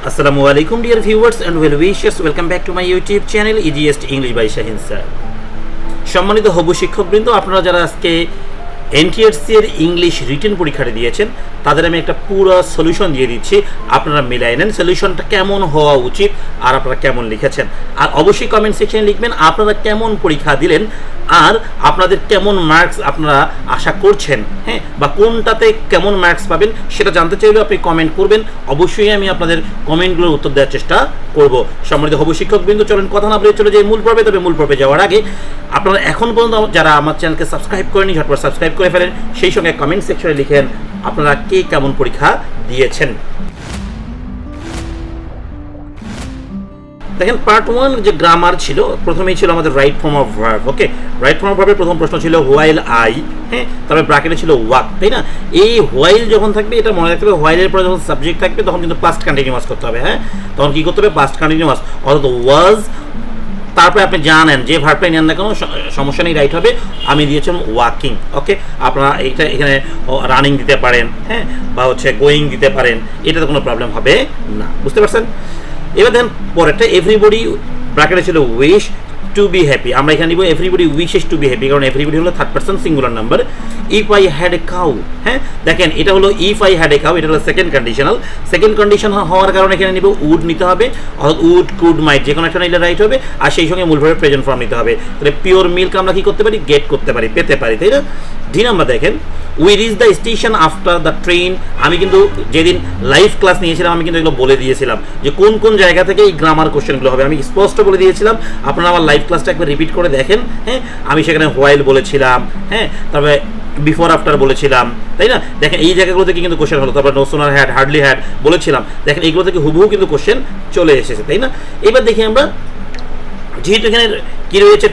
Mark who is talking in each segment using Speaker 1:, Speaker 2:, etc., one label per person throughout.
Speaker 1: Assalamu alaikum dear viewers and well wishers, welcome back to my YouTube channel Easiest English by Shahin sir. সম্মানিত হবু শিক্ষকবৃন্দ, আপনারা যারা আজকে NTRC এর English written পরীক্ষাটি দিয়েছেন তাদের আমি একটা পুরো সলিউশন দিয়ে দিচ্ছি। আপনারা মিলাই নেন সলিউশনটা কেমন হওয়া উচিত আর আপনারা কেমন লিখেছেন, আর অবশ্যই কমেন্ট সেকশনে লিখবেন আপনারা কেমন পরীক্ষা দিলেন আর আপনাদের কেমন মার্কস আপনারা আশা করছেন, হ্যাঁ, বা কোনটাতে কেমন মার্কস পাবেন সেটা জানতে চাইলে আপনি কমেন্ট করবেন। অবশ্যই আমি আপনাদের কমেন্টগুলোর উত্তর দেওয়ার চেষ্টা করব। সম্মানিত হবু শিক্ষকবৃন্দ, চলেন কথা না বলে চলে যাই মূল পর্বে। তবে মূল পর্বে যাওয়ার আগে আপনারা এখন পর্যন্ত যারা আমার চ্যানেলকে সাবস্ক্রাইব করেনি ঝটপট সাবস্ক্রাইব করে ফেলেন, সেই সঙ্গে কমেন্ট সেকশনে লিখেন আপনারা কে কেমন পরীক্ষা দিয়েছেন। দেখেন, পার্ট 1 যে গ্রামার ছিল, প্রথমেই ছিল আমাদের right form of verb. Okay, right form of ভার্বের প্রথম প্রশ্ন ছিল হোয়াইল আই, হ্যাঁ, তারপরে ব্র্যাকেটে ছিল ওয়াক, তাই না? এই হোয়াইল যখন থাকবে এটা মনে রাখতে হবে, হোয়াইলের পরে যখন সাবজেক্ট থাকবে তখন কিন্তু পাস্ট কন্টিনিউয়াস করতে হবে। হ্যাঁ, তখন কি করতে হবে? পাস্ট কন্টিনিউয়াস, অর্থাৎ ওয়াজ, তারপরে আপনি জানেন যে ভার্বটা নেন না কেন সমস্যা নেই, রাইট হবে। আমি দিয়েছিলাম ওয়াকিং। ওকে, আপনারা এইটা এখানে রানিং দিতে পারেন, হ্যাঁ, বা হচ্ছে গোয়িং দিতে পারেন, এটাতে কোনো প্রবলেম হবে না। বুঝতে পারছেন? এবার দেখেন পরেরটা, এভরিবডি ব্র্যাকেটে ছিল উইশ টু বি হ্যাপি। আমরা এখানে নিব everybody wishes to be happy, কারণ এভরিবডি হলো third person singular number. If I had a cow, হ্যাঁ, দেখেন এটা হলো if I had a cow, এটা হলো সেকেন্ড কন্ডিশনাল। সেকেন্ড কন্ডিশন হওয়ার কারণে এখানে নিব উড নিতে হবে, অর্থাৎ উড কুড মাইট যে কোনো একটা নিলে রাইট হবে, আর সেই সঙ্গে মূল ভার্বের প্রেজেন্ট ফর্ম নিতে হবে। তাহলে পিওর মিল্ক আমরা কি করতে পারি? গেট করতে পারি, পেতে পারি, তাই না? ডি নাম্বার দেখেন, we reach the station after the train. আমি কিন্তু যেদিন লাইভ ক্লাস নিয়েছিলাম আমি কিন্তু এগুলো বলে দিয়েছিলাম যে কোন কোন জায়গা থেকে এই গ্রামার কোশ্চেনগুলো হবে, আমি স্পষ্ট বলে দিয়েছিলাম। আপনারা আমার লাইভ ক্লাসটা একবার রিপিট করে দেখেন। হ্যাঁ, আমি সেখানে হোয়াইল বলেছিলাম, হ্যাঁ, তারপরে বিফোর আফটার বলেছিলাম, তাই না? দেখেন এই জায়গাগুলো থেকে কিন্তু কোশ্চেন হলো। তারপর no sooner had, hardly had বলেছিলাম। দেখেন এইগুলো থেকে হুবহু কিন্তু কোশ্চেন চলে এসেছে, তাই না? এবার দেখি আমরা, যেহেতু এখানে কি রয়েছে,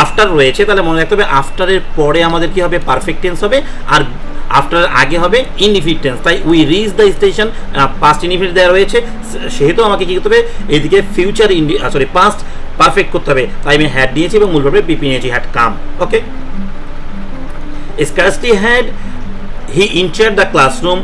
Speaker 1: আফটার রয়েছে, তাহলে মনে রাখতে হবে আফটারের পরে আমাদের কি হবে? পারফেক্ট টেন্স হবে, আর আফটার আগে হবে ইনডিফিনিট টেন্স। তাই we reach the station, past indefinite দেওয়া রয়েছে, সেহেতু আমাকে কি করতে হবে? এদিকে ফিউচার পাস্ট পারফেক্ট করতে হবে। তাই আমি হ্যাড নিয়েছি এবং মূল ভাবে পিপি নিয়েছি, had come. Okay, scarcely had he entered the classroom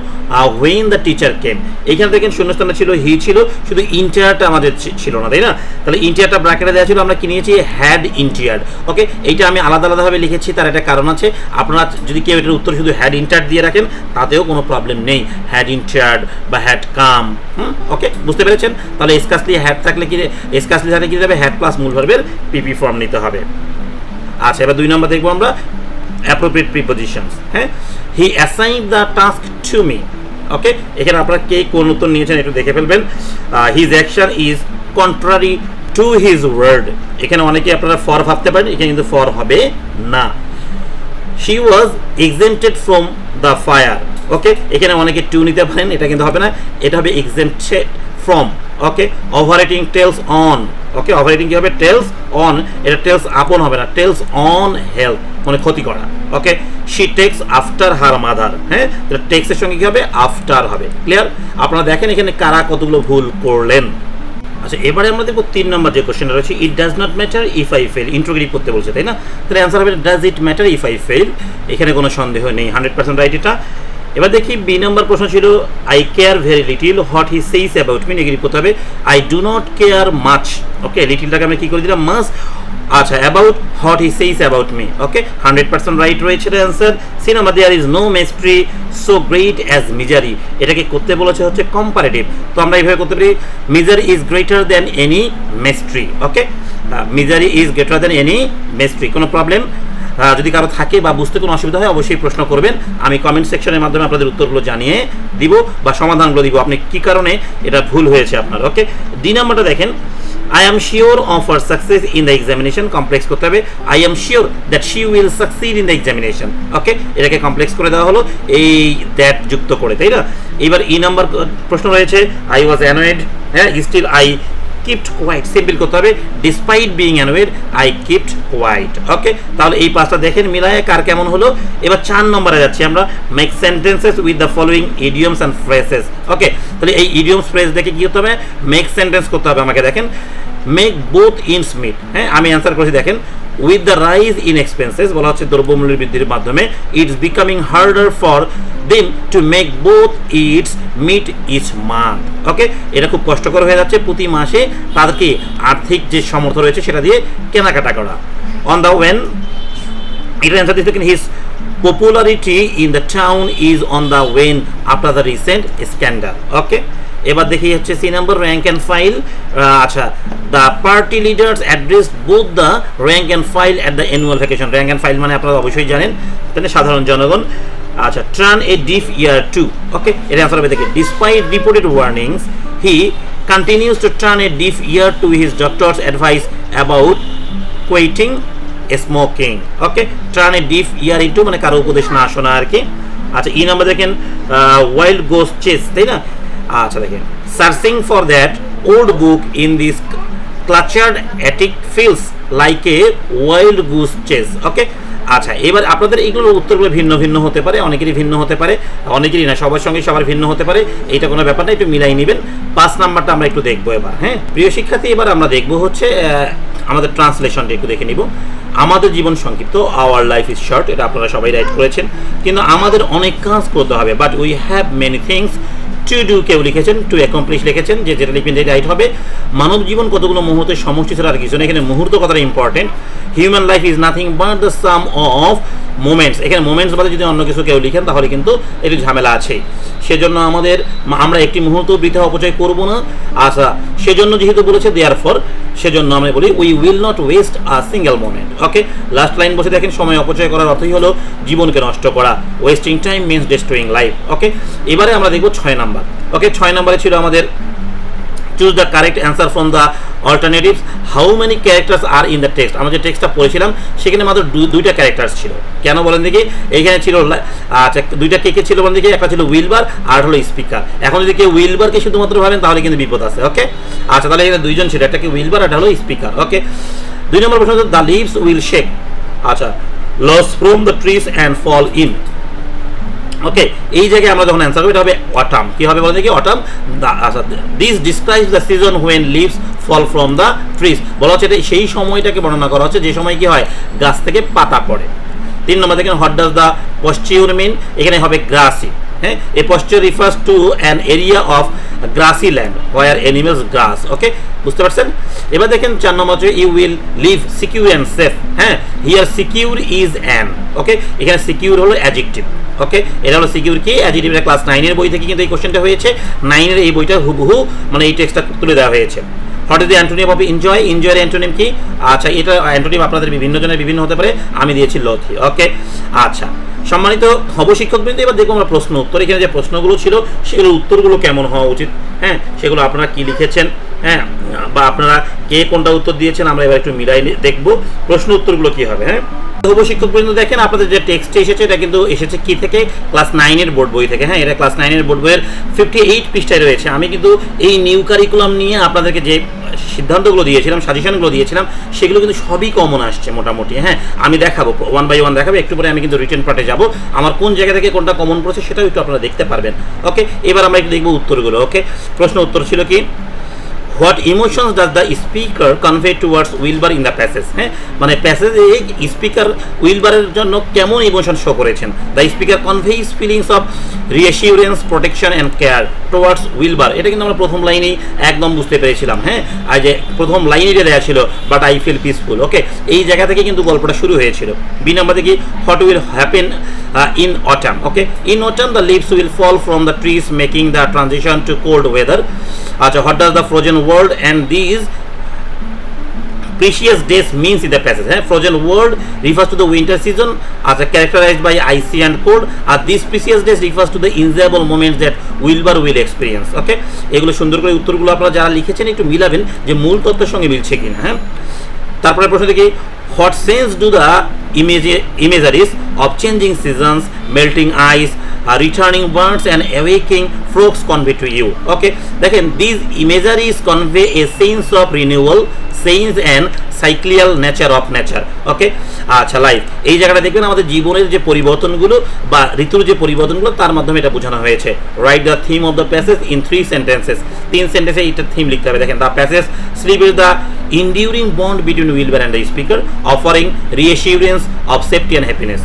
Speaker 1: when the teacher came। এইখানে দেখেন শূন্যস্থানে ছিল হি, ছিল শুধু ইন্টারটা আমাদের ছিল না, তাই না? তাহলে ইন্টারটা ব্র্যাকেটে দেওয়া ছিল, আমরা কি নিয়েছি? Had entered. ওকে, এইটা আমি আলাদা আলাদাভাবে লিখেছি, তার একটা কারণ আছে। আপনারা যদি কেউ এটার উত্তর শুধু হ্যাড ইন্টার্ড দিয়ে রাখেন তাতেও কোনো প্রবলেম নেই, হ্যাড ইন্টার্ড বা হ্যাড কাম। ওকে, বুঝতে পেরেছেন? তাহলে স্কার্সলি হ্যাড থাকলে কি, স্কার্সলি থাকলে কি যাবে? হ্যাড প্লাস মূল ভার্বের পিপি ফর্ম নিতে হবে। আচ্ছা, এবার 2 নম্বর দেখবো আমরা appropriate prepositions। হ্যাঁ, he assigned the task to me। ওকে, এখানে আপনারা কে কোন উত্তর নিয়েছেন একটু দেখে ফেলবেন। his action is contrary to his word। এখানে অনেকে আপনারা ফর ভাবতে পারেন, এখানে কিন্তু ফর হবে না। she was exempted from the fire। ওকে, এখানে অনেকে টু নিতে পারেন, এটা কিন্তু হবে না, এটা হবে exempted from। Okay, overrating tells on। Okay, overrating কি হবে? tells on, এটা tells upon হবে না, tells on help, মানে ক্ষতি করা। ওকে, she takes after her mother। হ্যাঁ, এটা takes এর সঙ্গে কি হবে? after হবে। ক্লিয়ার? আপনারা দেখেন এখানে কারা কতগুলো ভুল করলেন। আচ্ছা, এবারে আমরা দেখব 3 নম্বর যে কোশ্চেনটা রয়েছে, it does not matter if I fail. Interrogative করতে বলছে, তাই না? তাহলে অ্যান্সার হবে does it matter if I fail. এখানে কোনো সন্দেহ নেই, 100% রাইট এটা। এবার দেখি বি নম্বর প্রশ্ন ছিল, I care very little what he says about me. Negative করতে হবে, I do not care much. Okay, লিটিলটাকে আমরা কি করে দিলাম? মাচ। আচ্ছা, about what he says about me. Okay, 100% right রয়েছে answer. C number, there is no mystery so great as misery. এটাকে করতে বলেছে হচ্ছে কম্পারেটিভ, তো আমরা এইভাবে করতে পারি, misery is greater than any mystery. Okay, misery is greater than any mystery. কোনো প্রবলেম যদি কারো থাকে বা বুঝতে কোনো অসুবিধা হয় অবশ্যই প্রশ্ন করবেন, আমি কমেন্ট সেকশনের মাধ্যমে আপনাদের উত্তরগুলো জানিয়ে দিব বা সমাধানগুলো দিব, আপনি কি কারণে এটা ভুল হয়েছে আপনার। ওকে, ডি নাম্বারটা দেখেন, I am sure of her success in the examination। Complex করতে হবে, I am sure that she will succeed in the examination। ওকে, এটাকে কমপ্লেক্স করে দেওয়া হলো এই দ্যাট যুক্ত করে, তাই না? এবার ই নাম্বার প্রশ্ন রয়েছে, I was annoyed, হ্যাঁ, still I kept quiet। Simple করতে হবে, despite being annoyed I kept quiet। ওকে, তাহলে এই পাঁচটা দেখেন মিলায়ে কার কেমন হলো। এবার 4 নম্বরে যাচ্ছি আমরা, make sentences with the following idioms and phrases. Okay, তাহলে এই ইডিয়মস ফ্রেজ দেখে কি করতে হবে? মেক সেন্টেন্স করতে হবে আমাকে। দেখেন, মেক বোথ ইনস মিট। হ্যাঁ, আমি অ্যান্সার করেছি, দেখেন with the rise in expenses বলা হচ্ছে দ্রব্যমূল্যের বৃদ্ধির মাধ্যমে it's becoming harder for them to make both its meet each month. ওকে, এটা খুব কষ্টকর হয়ে যাচ্ছে প্রতি মাসে তাদেরকে আর্থিক যে সামর্থ্য রয়েছে সেটা দিয়ে কেনাকাটা করা। On the when it answer this, his popularity in the town is on the wane after the recent scandal. ওকে, এবার দেখি হচ্ছে C number rank and file. আচ্ছা, the party leaders address both the rank and file at the annual vacation. Rank and file মানে আপনারা অবশ্যই জানেন, তাহলে সাধারণ জনগণ। আচ্ছা, turn a deaf ear two. ওকে, এর অ্যান্সার হবে দেখি, despite reported warnings he continues to turn a deaf ear to his doctor's advice about quitting smoking. Okay, turn a deaf ear into মানে কারো উপদেশ না শোনা আর কি। আচ্ছা, ই নাম্বার দেখেন ওয়াইল্ড গোস চেস, তাই না? আচ্ছা দেখেন, searching for that old book in this cluttered attic feels like a wild goose chase. Okay, আচ্ছা, এবার আপনাদের এইগুলোর উত্তরগুলো ভিন্ন ভিন্ন হতে পারে, অনেকেরই ভিন্ন হতে পারে, অনেকেরই না, সবার সঙ্গে সবার ভিন্ন হতে পারে, এইটা কোনো ব্যাপার না, একটু মিলাই নেবেন। 5 নাম্বারটা আমরা একটু দেখবো এবার। হ্যাঁ প্রিয় শিক্ষার্থী, এবার আমরা দেখবো হচ্ছে আমাদের ট্রান্সলেশনটা একটু দেখে নিব। আমাদের জীবন সংক্ষিপ্ত, আওয়ার লাইফ ইজ শর্ট, এটা আপনারা সবাই রাইট করেছেন, কিন্তু আমাদের অনেক কাজ করতে হবে, but we have many things to do. কেউ লিখেছেন টু অ্যাকমপ্লিশ লিখেছেন, যে যেটা লিখবেন সেটা রাইট হবে। মানব জীবন কতগুলো মুহূর্তের সমষ্টি ছাড়া আর কিছু না, এখানে মুহূর্ত কথাটা important. Human life is nothing but the some of moments. এখানে মোমেন্টস বাদে যদি অন্য কিছু কেউ লিখেন তাহলে কিন্তু একটু ঝামেলা আছে, সেজন্য আমরা একটি মুহূর্ত বৃথা অপচয় করব না। আচ্ছা, সেজন্য যেহেতু বলেছে দেয়ারফর, সেজন্য আমরা বলি we will not waste a single moment. Okay, last line বসে দেখেন, সময় অপচয় করার অর্থই হলো জীবনকে নষ্ট করা। Wasting time means destroying life. Okay, এবারে আমরা দেখব 6 নাম্বার। ওকে, 6 নাম্বারে ছিল আমাদের choose the correct answer from the alternatives. How many characters are in the text. আমরা যে টেক্সটটা পড়েছিলাম সেখানে মাত্র 2টা ক্যারেক্টার্স ছিল। কেন বলেন দেখি? এইখানে ছিল আচ্ছা 2টা কে ছিল বলেন দেখি? একটা ছিল উইলবার আর হলো স্পিকার। এখন যদি কেউ উইলবারকে শুধুমাত্র ভাবেন তাহলে কিন্তু বিপদ আছে। ওকে, আচ্ছা, তাহলে এখানে 2জন ছিল, একটা কি উইলবার আর একটা হলো স্পিকার। ওকে, 2 নম্বর প্রশ্ন হচ্ছে দ্য লিভস উইল শেক। আচ্ছা, loose from the trees and fall in. Okay, এই জায়গায় আমরা যখন অ্যান্সার করব এটা হবে অটাম। কি হবে বলেন দেখি? অটাম। আচ্ছা, this describes the season when leaves fall from the trees. বলা হচ্ছে এটা সেই সময়টাকে বর্ণনা করা হচ্ছে যে সময় কি হয়, গাছ থেকে পাতা পড়ে। 3 নম্বর দেখেন, what does the pasture mean. এখানে হবে গ্রাসি। হ্যাঁ, a pasture refers to an area of grassy land where animals graze. Okay, বুঝতে পারছেন? এবার দেখেন 4 নম্বর হচ্ছে you will live secure and safe. হ্যাঁ, here secure is an. Okay, এখানে সিকিউর হলো অ্যাডজেক্টিভ। ওকে, এটা হলো সিকিউর কি অ্যাডজেক্টিভ। এটা ক্লাস 9 এর বই থেকে কিন্তু এই কোশ্চেনটা হয়েছে। 9 এর এই বইটা হুবহু মানে এই টেক্সটটা তুলে দেওয়া হয়েছে। What is the antonym of enjoy? এনজয়ের অ্যান্টোনিম কি? আচ্ছা, এটা অ্যান্টোনিম আপনাদের বিভিন্ন জনের বিভিন্ন হতে পারে, আমি দিয়েছি লথি। ওকে, আচ্ছা, সম্মানিত অবশিক্ষকবৃন্দ, এবার দেখবো আমরা প্রশ্ন উত্তর। এখানে যে প্রশ্নগুলো ছিল সেগুলোর উত্তরগুলো কেমন হওয়া উচিত, হ্যাঁ সেগুলো আপনারা কি লিখেছেন, হ্যাঁ বা আপনারা কে কোনটা উত্তর দিয়েছেন আমরা এবার একটু মিলাই দেখবো প্রশ্ন উত্তরগুলো কি হবে। হ্যাঁ, অবশিক্ষকবৃন্দ দেখেন আপনাদের যে টেক্সটে এসেছে এটা কিন্তু এসেছে কি থেকে? ক্লাস 9 এর বোর্ড বই থেকে। হ্যাঁ, এটা ক্লাস 9 এর বোর্ড বইয়ের 58 পৃষ্ঠায় রয়েছে। আমি কিন্তু এই নিউ কারিকুলাম নিয়ে আপনাদেরকে যে সিদ্ধান্তগুলো দিয়েছিলাম, সাজেশনগুলো দিয়েছিলাম, সেগুলো কিন্তু সবই কমন আসছে মোটামুটি। হ্যাঁ, আমি দেখাবো 1 বাই 1 দেখাবো, একটু পরে আমি কিন্তু রিটেন পার্টে যাবো, আমার কোন জায়গা থেকে কোনটা কমন পড়েছে সেটাও একটু আপনারা দেখতে পারবেন। ওকে, এবার আমরা একটু দেখবো উত্তরগুলো। ওকে, প্রশ্ন উত্তর ছিল কি? What emotions does the speaker convey towards Wilbur in the passage. হ্যাঁ, মানে প্যাসেজে স্পিকার উইলবারের জন্য কেমন ইমোশন শো করেছেন? The speaker conveys feelings of reassurance, protection and care towards Wilbur. এটা কিন্তু আমরা প্রথম লাইনেই একদম বুঝতে পেরেছিলাম। হ্যাঁ, আর যে প্রথম লাইনে যে দেওয়া ছিল বাট আই ফিল পিসফুল। ওকে, এই জায়গা থেকে কিন্তু গল্পটা শুরু হয়েছিল। বি নাম্বার দেখি, what will happen in autumn. Okay, in autumn the leaves will fall from the trees making the transition to cold weather. What does the frozen world and these precious days means in the passage? Frozen world refers to the winter season characterized by icy and cold, these precious days refers to the enjoyable moments that Wilbur will experience. Okay, এগুলো সুন্দর করে উত্তরগুলো আপনারা যারা লিখেছেন একটু মিলাবেন যে মূল তত্ত্বের সঙ্গে মিলছে কিনা। হ্যাঁ, তারপরে প্রশ্ন দেখি, what sense do the imageries of changing seasons, melting ice, returning birds and awaking frogs convey to you? Okay, দেখেন these imageries convey a sense of renewal, change and cyclical nature of nature. Okay, আচ্ছা, life এই জায়গাটা দেখবেন আমাদের জীবনের যে পরিবর্তনগুলো বা ঋতুর যে পরিবর্তনগুলো তার মাধ্যমে এটা বোঝানো হয়েছে। Write the theme of the passage in 3 sentences. 3 সেন্টেন্সে এটা থিম লিখতে হবে। দেখেন, the passage sleep is the enduring bond between Wilbur and the speaker, offering reassurance of safety and happiness.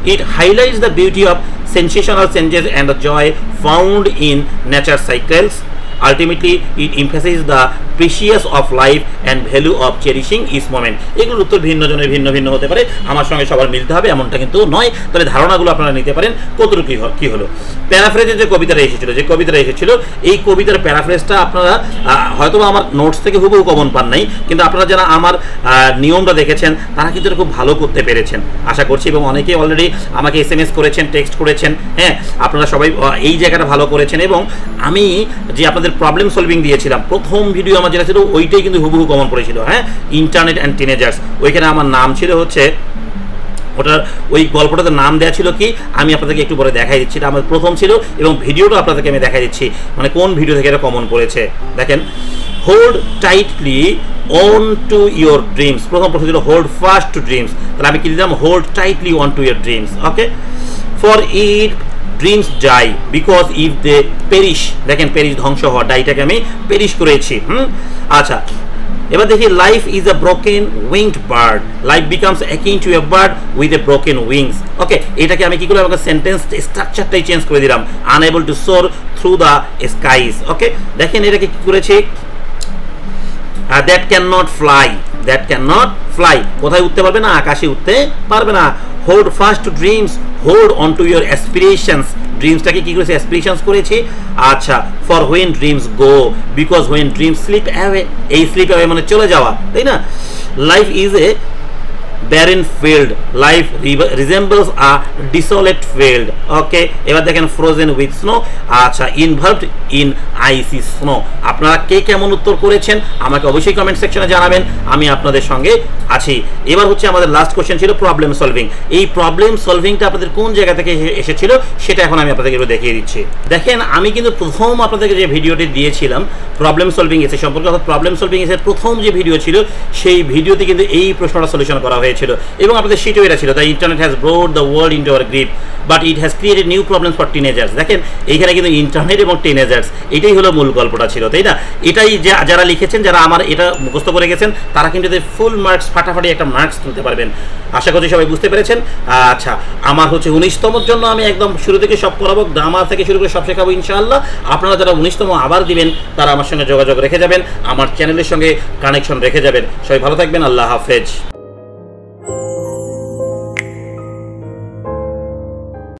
Speaker 1: It highlights the beauty of sensational changes and the joy found in nature cycles. Ultimately, it emphasizes the precious of life and value of cherishing each moment. এগুলোর উত্তর ভিন্ন জনের ভিন্ন ভিন্ন হতে পারে, আমার সঙ্গে সবার মিলতে হবে এমনটা কিন্তু নয়। তাহলে ধারণাগুলো আপনারা নিতে পারেন কতটুকু কি হলো। প্যারাফ্রেজে যে কবিতাটা এসেছিল এই কবিতার প্যারাফ্রেজটা আপনারা হয়তো আমার নোটস থেকে হুবহু কমন পান নাই, কিন্তু আপনারা যারা আমার নিয়মটা দেখেছেন তারা কিন্তু খুব ভালো করতে পেরেছেন আশা করছি, এবং অনেকেই অলরেডি আমাকে SMS করেছেন, টেক্সট করেছেন। হ্যাঁ, আপনারা সবাই এই জায়গাটা ভালো করেছেন, এবং আমি যে আপনাদের প্রবলেম সলভিং দিয়েছিলাম প্রথম ভিডিও আমার যেটা ছিল ওইটাই কিন্তু হুবহু কমন পড়েছিল। হ্যাঁ, ইন্টারনেট অ্যান্ড টিনেজার্স, ওইখানে আমার নাম ছিল হচ্ছে ওটার ওই গল্পটাতে নাম দেওয়া ছিল কি আমি আপনাদেরকে একটু পরে দেখাই দিচ্ছি। এটা আমার প্রথম ছিল এবং ভিডিওটা আপনাদেরকে আমি দেখাই দিচ্ছি মানে কোন ভিডিও থেকে এটা কমন পড়েছে। দেখেন, hold tightly on to your dreams, প্রথম প্রশ্ন ছিল হোল্ড ফাস্ট টু ড্রিমস, তাহলে আমি কি দিলাম hold tightly on to your dreams. Okay, for it dreams die because if they perish, দেখেন পেরিশ ধ্বংস হওয়া, ডাইটাকে আমি পেরিশ করেছি। আচ্ছা, এবার দেখি life is a broken winged bird, life becomes akin to a bird with a broken wings. Okay, এটাকে আমি কি করলাম, আমাকে সেন্টেন্স স্ট্রাকচারটাই চেঞ্জ করে দিলাম, unable to soar through the skies. Okay, দেখেন এটাকে কি করেছি, that can not fly, that can not fly, কোথায় উঠতে পারবে না, আকাশে উঠতে পারবে না। Hold fast to dreams, hold on to your aspirations, ড্রিমসটাকে কি করেছি, অ্যাসপিরেশনস করেছি। আচ্ছা, for when dreams go because when dreams slip away, এই স্লিপ অ্যাওয়ে মানে চলে যাওয়া, তাই না। Life is a barren field, life resembles a desolate field. ওকে, এবার দেখেন ফ্রোজেন উইথ স্নো, আচ্ছা ইনভলভড ইন আইসি স্নো। আপনারা কে কেমন উত্তর করেছেন আমাকে অবশ্যই কমেন্ট সেকশনে জানাবেন, আমি আপনাদের সঙ্গে আছি। এবার হচ্ছে আমাদের লাস্ট কোশ্চেন ছিল প্রবলেম সলভিং। এই প্রবলেম সলভিংটা আপনাদের কোন জায়গা থেকে এসেছিল সেটা এখন আমি আপনাদেরকে একটু দেখিয়ে দিচ্ছি। দেখেন, আমি কিন্তু প্রথম আপনাদেরকে যে ভিডিওটি দিয়েছিলাম প্রবলেম সলভিং এসে সম্পর্কে, অর্থাৎ প্রবলেম সলভিং এসে প্রথম যে ভিডিও ছিল সেই ভিডিওতে কিন্তু এই প্রশ্নটা সলিউশন করা হয়েছিল, এবং আপনাদের শিটেও এটা ছিল, the internet has brought the world into our grip but it has created new problems for teenagers. দেখেন এইখানে কিন্তু ইন্টারনেট এবং টিনেজার্স এটাই হলো মূল গল্পটা ছিল, তাই না। এটাই যারা লিখেছেন, যারা আমার এটা মুখস্থ করে গেছেন তারা কিন্তু ফুল মার্কস, ফাটাফাটি একটা মার্কস তুলতে পারবেন। আশা করছি সবাই বুঝতে পেরেছেন। আচ্ছা, আমার হচ্ছে 19তমর জন্য আমি একদম শুরু থেকে সব করাবো, গ্রামার থেকে শুরু করে সব শেখাবো ইনশাআল্লাহ। আপনারা যারা 19তম আবার দিবেন তারা আমার সঙ্গে যোগাযোগ রেখে যাবেন, আমার চ্যানেলের সঙ্গে কানেকশন রেখে যাবেন। সবাই ভালো থাকবেন, আল্লাহ হাফেজ।